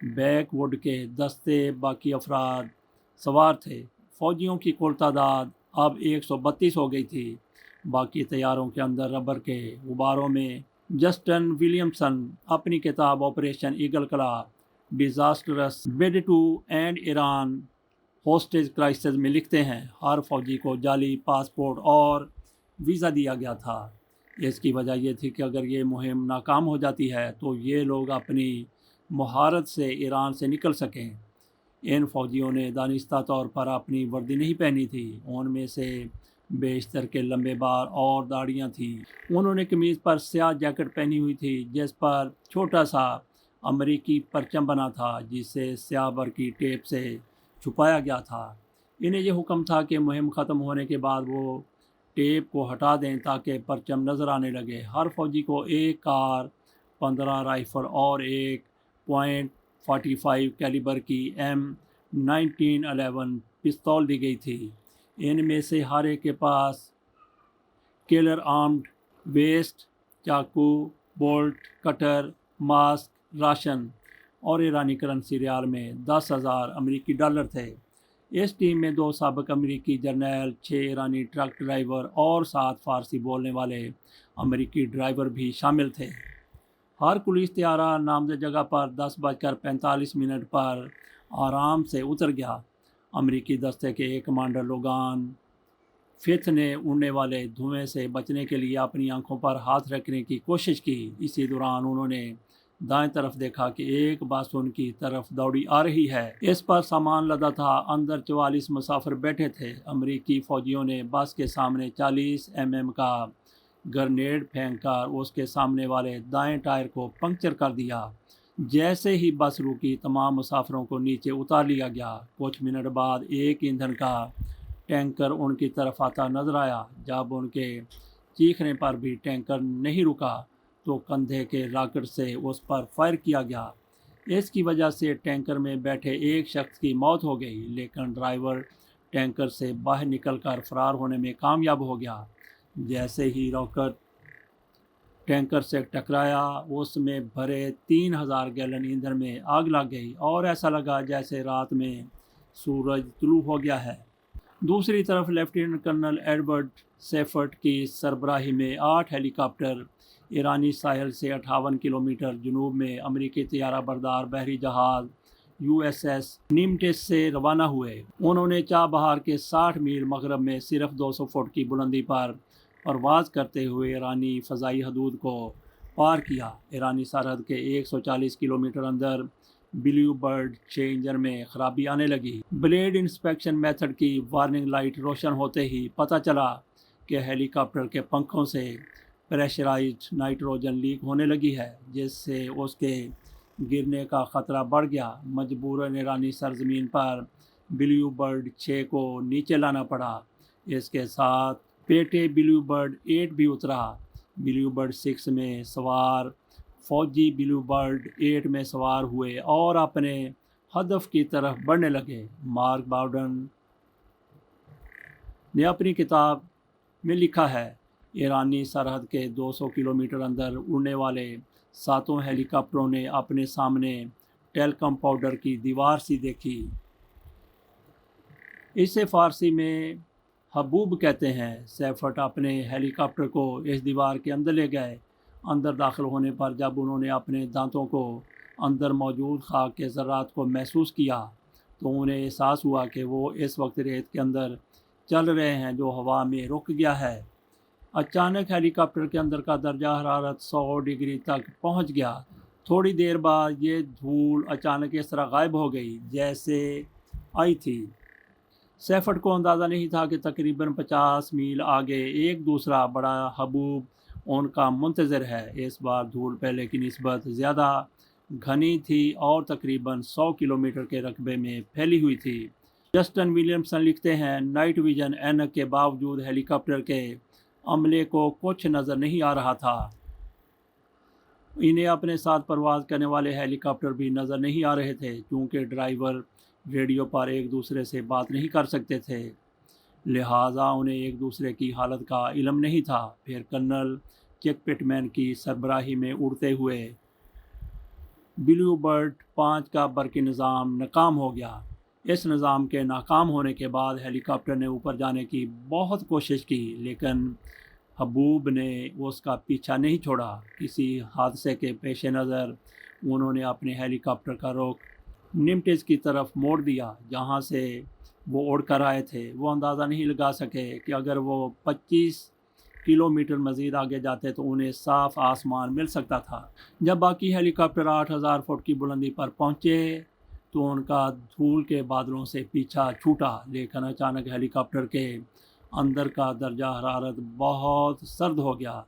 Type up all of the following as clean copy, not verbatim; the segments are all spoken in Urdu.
بیک ووڈ کے دستے باقی افراد سوار تھے۔ فوجیوں کی کل تعداد اب 132 ہو گئی تھی۔ باقی طیاروں کے اندر ربر کے غباروں میں جسٹن ولیمسن اپنی کتاب Operation Eagle Claw disastrous bid to end Iran hostage crisis میں لکھتے ہیں، ہر فوجی کو جعلی پاسپورٹ اور ویزا دیا گیا تھا۔ اس کی وجہ یہ تھی کہ اگر یہ مہم ناکام ہو جاتی ہے تو یہ لوگ اپنی مہارت سے ایران سے نکل سکیں۔ ان فوجیوں نے دانستہ طور پر اپنی وردی نہیں پہنی تھی، ان میں سے بیشتر کے لمبے بال اور داڑیاں تھیں۔ انہوں نے قمیض پر سیاہ جیکٹ پہنی ہوئی تھی جس پر چھوٹا سا امریکی پرچم بنا تھا جسے سیاہ برقی ٹیپ سے چھپایا گیا تھا۔ انہیں یہ حکم تھا کہ مہم ختم ہونے کے بعد وہ ٹیپ کو ہٹا دیں تاکہ پرچم نظر آنے لگے۔ ہر فوجی کو ایک کار 15 رائفل اور ایک .45 کیلیبر کی M1911 پستول دی گئی تھی۔ ان میں سے ہر ایک کے پاس کلر آرمڈ ویسٹ، چاقو، بولٹ، کٹر، ماسک، راشن اور ایرانی کرنسی ریال میں 10,000 امریکی ڈالر تھے۔ اس ٹیم میں 2 سابق امریکی جرنیل، 6 ایرانی ٹرک ڈرائیور اور 7 فارسی بولنے والے امریکی ڈرائیور بھی شامل تھے۔ ہرکولس طیارہ نامزد جگہ پر 10:45 پر آرام سے اتر گیا۔ امریکی دستے کے ایک کمانڈر لوگان ففتھ نے اڑنے والے دھوئیں سے بچنے کے لیے اپنی آنکھوں پر ہاتھ رکھنے کی کوشش کی۔ اسی دوران انہوں نے دائیں طرف دیکھا کہ ایک بس ان کی طرف دوڑی آ رہی ہے۔ اس پر سامان لدا تھا، اندر 44 مسافر بیٹھے تھے۔ امریکی فوجیوں نے بس کے سامنے 40 mm کا گرنیڈ پھینک کر اس کے سامنے والے دائیں ٹائر کو پنکچر کر دیا۔ جیسے ہی بس رکی تمام مسافروں کو نیچے اتار لیا گیا۔ کچھ منٹ بعد ایک ایندھن کا ٹینکر ان کی طرف آتا نظر آیا۔ جب ان کے چیخنے پر بھی ٹینکر نہیں رکا تو کندھے کے راکٹ سے اس پر فائر کیا گیا۔ اس کی وجہ سے ٹینکر میں بیٹھے ایک شخص کی موت ہو گئی، لیکن ڈرائیور ٹینکر سے باہر نکل کر فرار ہونے میں کامیاب ہو گیا۔ جیسے ہی راکٹ ٹینکر سے ٹکرایا اس میں بھرے 3,000 گیلن ایندھن میں آگ لگ گئی اور ایسا لگا جیسے رات میں سورج طلوع ہو گیا ہے۔ دوسری طرف لیفٹیننٹ کرنل ایڈورڈ سیفرٹ کی سربراہی میں 8 ہیلی کاپٹر ایرانی ساحل سے 58 کلومیٹر جنوب میں امریکی طیارہ بردار بحری جہاز USS نیمٹس سے روانہ ہوئے۔ انہوں نے چابہار کے 60 میل مغرب میں صرف 200 فٹ کی بلندی پر پرواز کرتے ہوئے ایرانی فضائی حدود کو پار کیا۔ ایرانی سرحد کے 140 کلومیٹر اندر بلیو برڈ 6 انجن میں خرابی آنے لگی۔ بلیڈ انسپیکشن میتھڈ کی وارننگ لائٹ روشن ہوتے ہی پتہ چلا کہ ہیلی کاپٹر کے پنکھوں سے پریشرائزڈ نائٹروجن لیک ہونے لگی ہے، جس سے اس کے گرنے کا خطرہ بڑھ گیا۔ مجبوراً ایرانی سرزمین پر بلیو برڈ 6 کو نیچے لانا پڑا۔ اس کے ساتھ پیٹے بلیو برڈ 8 بھی اترا۔ بلیو برڈ 6 میں سوار فوجی بلیو برڈ 8 میں سوار ہوئے اور اپنے ہدف کی طرف بڑھنے لگے۔ مارک باؤڈن نے اپنی کتاب میں لکھا ہے، ایرانی سرحد کے 200 کلومیٹر اندر اڑنے والے 7 ہیلی کاپٹروں نے اپنے سامنے ٹیلکم پاؤڈر کی دیوار سی دیکھی۔ اسے فارسی میں حبوب کہتے ہیں۔ سیفرٹ اپنے ہیلی کاپٹر کو اس دیوار کے اندر لے گئے۔ اندر داخل ہونے پر جب انہوں نے اپنے دانتوں کو اندر موجود خاک کے ذرات کو محسوس کیا تو انہیں احساس ہوا کہ وہ اس وقت ریت کے اندر چل رہے ہیں جو ہوا میں رک گیا ہے۔ اچانک ہیلی کاپٹر کے اندر کا درجہ حرارت 100 ڈگری تک پہنچ گیا۔ تھوڑی دیر بعد یہ دھول اچانک اس طرح غائب ہو گئی جیسے آئی تھی۔ سیفرٹ کو اندازہ نہیں تھا کہ تقریباً 50 میل آگے ایک دوسرا بڑا حبوب ان کا منتظر ہے۔ اس بار دھول پہلے کی نسبت زیادہ گھنی تھی اور تقریباً 100 کلومیٹر کے رقبے میں پھیلی ہوئی تھی۔ جسٹن ولیمسن لکھتے ہیں، نائٹ ویژن اینک کے باوجود ہیلی کاپٹر کے عملے کو کچھ نظر نہیں آ رہا تھا۔ انہیں اپنے ساتھ پرواز کرنے والے ہیلی کاپٹر بھی نظر نہیں آ رہے تھے کیونکہ ڈرائیور ریڈیو پر ایک دوسرے سے بات نہیں کر سکتے تھے، لہٰذا انہیں ایک دوسرے کی حالت کا علم نہیں تھا۔ پھر کرنل چیک پٹمین کی سربراہی میں اڑتے ہوئے بلیو برڈ 5 کا برقی نظام ناکام ہو گیا۔ اس نظام کے ناکام ہونے کے بعد ہیلی کاپٹر نے اوپر جانے کی بہت کوشش کی، لیکن حبوب نے اس کا پیچھا نہیں چھوڑا۔ کسی حادثے کے پیش نظر انہوں نے اپنے ہیلی کاپٹر کا رخ نمٹز کی طرف موڑ دیا، جہاں سے وہ اڑ کر آئے تھے۔ وہ اندازہ نہیں لگا سکے کہ اگر وہ 25 کلومیٹر مزید آگے جاتے تو انہیں صاف آسمان مل سکتا تھا۔ جب باقی ہیلی کاپٹر 8000 فٹ کی بلندی پر پہنچے تو ان کا دھول کے بادلوں سے پیچھا چھوٹا، لیکن اچانک ہیلی کاپٹر کے اندر کا درجہ حرارت بہت سرد ہو گیا۔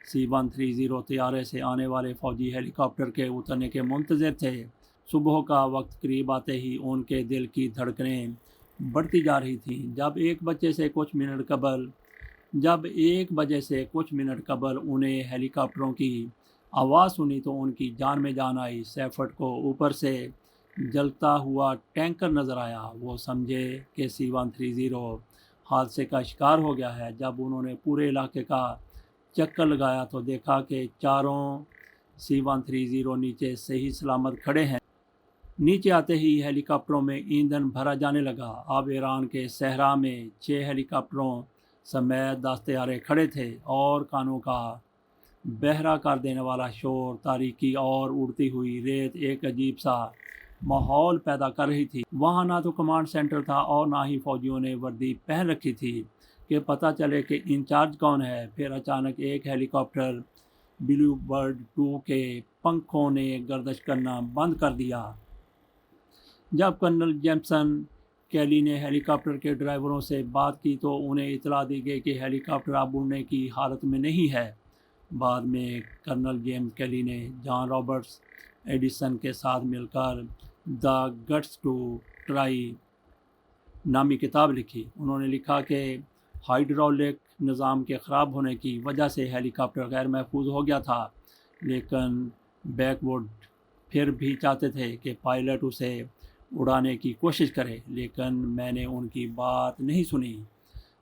C-130 طیارے سے آنے والے فوجی ہیلی کاپٹر کے اترنے کے منتظر تھے۔ صبح کا وقت قریب آتے ہی ان کے دل کی دھڑکنیں بڑھتی جا رہی تھیں۔ جب 1 بجے سے کچھ منٹ قبل انہیں ہیلی کاپٹروں کی آواز سنی تو ان کی جان میں جان آئی۔ سیفرٹ کو اوپر سے جلتا ہوا ٹینکر نظر آیا۔ وہ سمجھے کہ C-130 حادثے کا شکار ہو گیا ہے۔ جب انہوں نے پورے علاقے کا چکر لگایا تو دیکھا کہ چاروں C-130 نیچے صحیح سلامت کھڑے ہیں۔ نیچے آتے ہی ہیلی کاپٹروں میں ایندھن بھرا جانے لگا۔ اب ایران کے صحرا میں 6 ہیلی کاپٹروں سمیت 10 طیارے کھڑے تھے اور کانوں کا بہرا کر دینے والا شور، تاریکی اور اڑتی ہوئی ریت ایک عجیب سا ماحول پیدا کر رہی تھی۔ وہاں نہ تو کمانڈ سینٹر تھا اور نہ ہی فوجیوں نے وردی پہن رکھی تھی کہ پتہ چلے کہ انچارج کون ہے۔ پھر اچانک ایک ہیلی کاپٹر بلیو برڈ 2 کے پنکھوں نے گردش کرنا بند کر دیا۔ جب کرنل جیمسن کیلی نے ہیلی کاپٹر کے ڈرائیوروں سے بات کی تو انہیں اطلاع دی گئی کہ ہیلی کاپٹر اب اڑنے کی حالت میں نہیں ہے۔ بعد میں کرنل جیمس کیلی نے جان رابرٹس ایڈیسن کے ساتھ مل کر دا گٹس ٹو ٹرائی نامی کتاب لکھی۔ انہوں نے لکھا کہ ہائیڈرولک نظام کے خراب ہونے کی وجہ سے ہیلی کاپٹر غیر محفوظ ہو گیا تھا، لیکن بیک ووڈ پھر بھی چاہتے تھے کہ پائلٹ اسے اڑانے کی کوشش کرے، لیکن میں نے ان کی بات نہیں سنی۔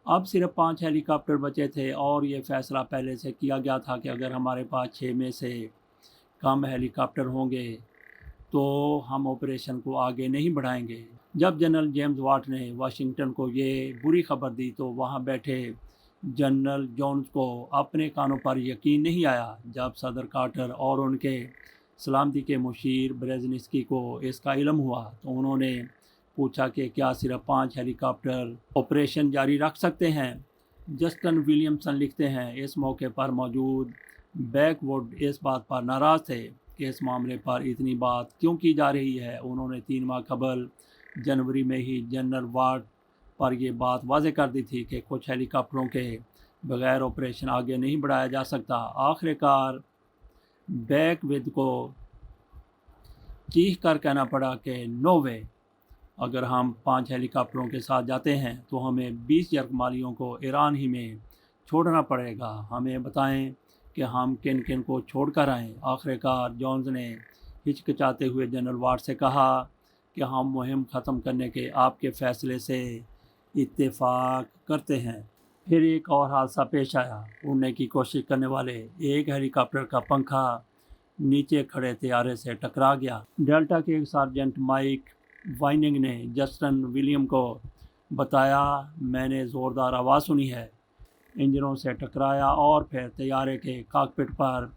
اب صرف 5 ہیلی کاپٹر بچے تھے اور یہ فیصلہ پہلے سے کیا گیا تھا کہ اگر ہمارے پاس 6 میں سے کم ہیلی کاپٹر ہوں گے تو ہم آپریشن کو آگے نہیں بڑھائیں گے۔ جب جنرل جیمز واٹ نے واشنگٹن کو یہ بری خبر دی تو وہاں بیٹھے جنرل جونز کو اپنے کانوں پر یقین نہیں آیا۔ جب صدر کارٹر اور ان کے سلامتی کے مشیر بریزنسکی کو اس کا علم ہوا تو انہوں نے پوچھا کہ کیا صرف 5 ہیلی کاپٹر آپریشن جاری رکھ سکتے ہیں؟ جسٹن ولیمسن لکھتے ہیں، اس موقع پر موجود بیک ووڈ اس بات پر ناراض تھے کہ اس معاملے پر اتنی بات کیوں کی جا رہی ہے۔ انہوں نے 3 ماہ قبل جنوری میں ہی جنرل واٹ پر یہ بات واضح کر دی تھی کہ کچھ ہیلی کاپٹروں کے بغیر آپریشن آگے نہیں بڑھایا جا سکتا۔ آخر کار بیک وڈ کو چیخ کر کہنا پڑا کہ نو وے، اگر ہم 5 ہیلی کاپٹروں کے ساتھ جاتے ہیں تو ہمیں 20 یرغمالیوں کو ایران ہی میں چھوڑنا پڑے گا۔ ہمیں بتائیں کہ ہم کن کن کو چھوڑ کر آئیں۔ آخر کار جونز نے ہچکچاتے ہوئے جنرل واٹ سے کہا کہ ہم مہم ختم کرنے کے آپ کے فیصلے سے اتفاق کرتے ہیں۔ پھر ایک اور حادثہ پیش آیا۔ اڑنے کی کوشش کرنے والے ایک ہیلی کاپٹر کا پنکھا نیچے کھڑے طیارے سے ٹکرا گیا۔ ڈیلٹا کے ایک سارجنٹ مائک وائننگ نے جسٹن ولیم کو بتایا، میں نے زوردار آواز سنی ہے، انجنوں سے ٹکرایا اور پھر طیارے کے کاکپٹ پر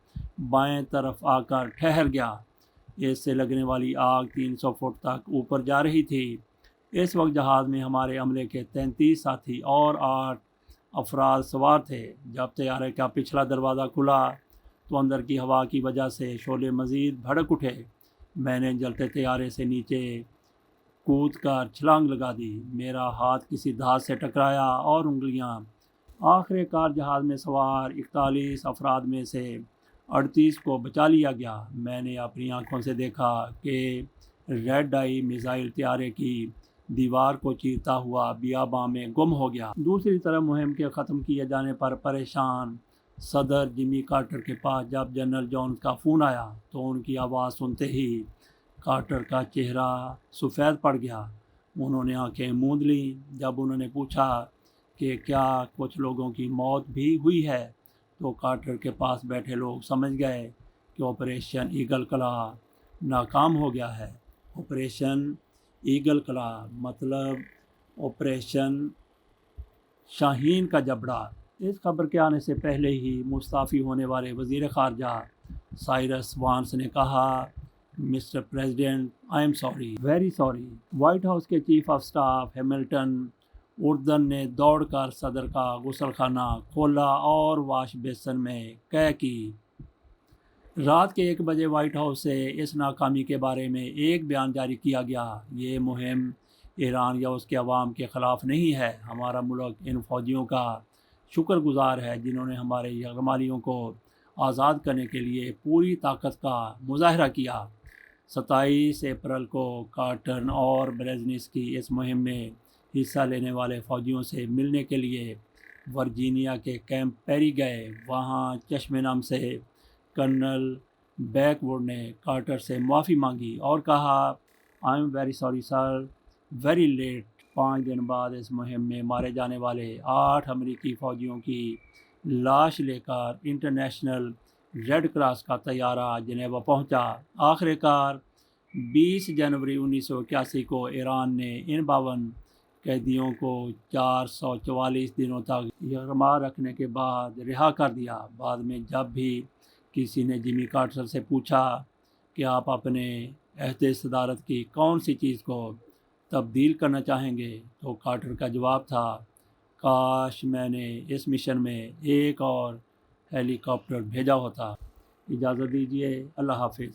بائیں طرف آ کر ٹھہر گیا۔ اس سے لگنے والی آگ 300 فٹ تک اوپر جا رہی تھی۔ اس وقت جہاز میں ہمارے عملے کے 33 ساتھی اور 8 افراد سوار تھے۔ جب طیارے کا پچھلا دروازہ کھلا تو اندر کی ہوا کی وجہ سے شعلے مزید بھڑک اٹھے۔ میں نے جلتے طیارے سے نیچے کود کر چھلانگ لگا دی۔ میرا ہاتھ کسی دھات سے ٹکرایا اور انگلیاں۔ آخر کار جہاز میں سوار 41 افراد میں سے 38 کو بچا لیا گیا۔ میں نے اپنی آنکھوں سے دیکھا کہ ریڈ آئی میزائل طیارے کی دیوار کو چیرتا ہوا بیاباں میں گم ہو گیا۔ دوسری طرف مہم کے ختم کیے جانے پر پریشان صدر جمی کارٹر کے پاس جب جنرل جونز کا فون آیا تو ان کی آواز سنتے ہی کارٹر کا چہرہ سفید پڑ گیا۔ انہوں نے آنکھیں موند لیں۔ جب انہوں نے پوچھا کہ کیا کچھ لوگوں کی موت بھی ہوئی ہے تو کارٹر کے پاس بیٹھے لوگ سمجھ گئے کہ آپریشن ایگل کلا ناکام ہو گیا ہے۔ آپریشن ایگل کلا مطلب آپریشن شاہین کا جبڑا۔ اس خبر کے آنے سے پہلے ہی مستعفی ہونے والے وزیر خارجہ سائرس وانس نے کہا، mister president, I am sorry, very sorry. White House کے chief of staff Hamilton Jordan نے دوڑ کر صدر کا غسل خانہ کھولا اور واش بیسن میں قے کی۔ رات کے 1 بجے وائٹ ہاؤس سے اس ناکامی کے بارے میں ایک بیان جاری کیا گیا۔ یہ مہم ایران یا اس کے عوام کے خلاف نہیں ہے۔ ہمارا ملک ان فوجیوں کا شکر گزار ہے جنہوں نے ہمارے یرغمالیوں کو آزاد کرنے کے لیے پوری طاقت کا مظاہرہ کیا۔ 27 اپریل کو کارٹر اور بریزنسکی اس مہم میں حصہ لینے والے فوجیوں سے ملنے کے لیے ورجینیا کے کیمپ پیری گئے۔ وہاں چشم نم سے کرنل بیک ووڈ نے کارٹر سے معافی مانگی اور کہا، I am very sorry sir, very late. 5 دن بعد اس مہم میں مارے جانے والے 8 امریکی فوجیوں کی لاش لے کر انٹرنیشنل ریڈ کراس کا طیارہ جنیوا پہنچا۔ آخر کار 20 جنوری 1981 کو ایران نے ان 52 قیدیوں کو 444 دنوں تک یرغمال رکھنے کے بعد رہا کر دیا۔ بعد میں جب بھی کسی نے جمی کارٹر سے پوچھا کہ آپ اپنے عہد صدارت کی کون سی چیز کو تبدیل کرنا چاہیں گے، تو کارٹر کا جواب تھا، کاش میں نے اس مشن میں ایک اور ہیلی کاپٹر بھیجا ہوتا۔ اجازت دیجیے، اللہ حافظ۔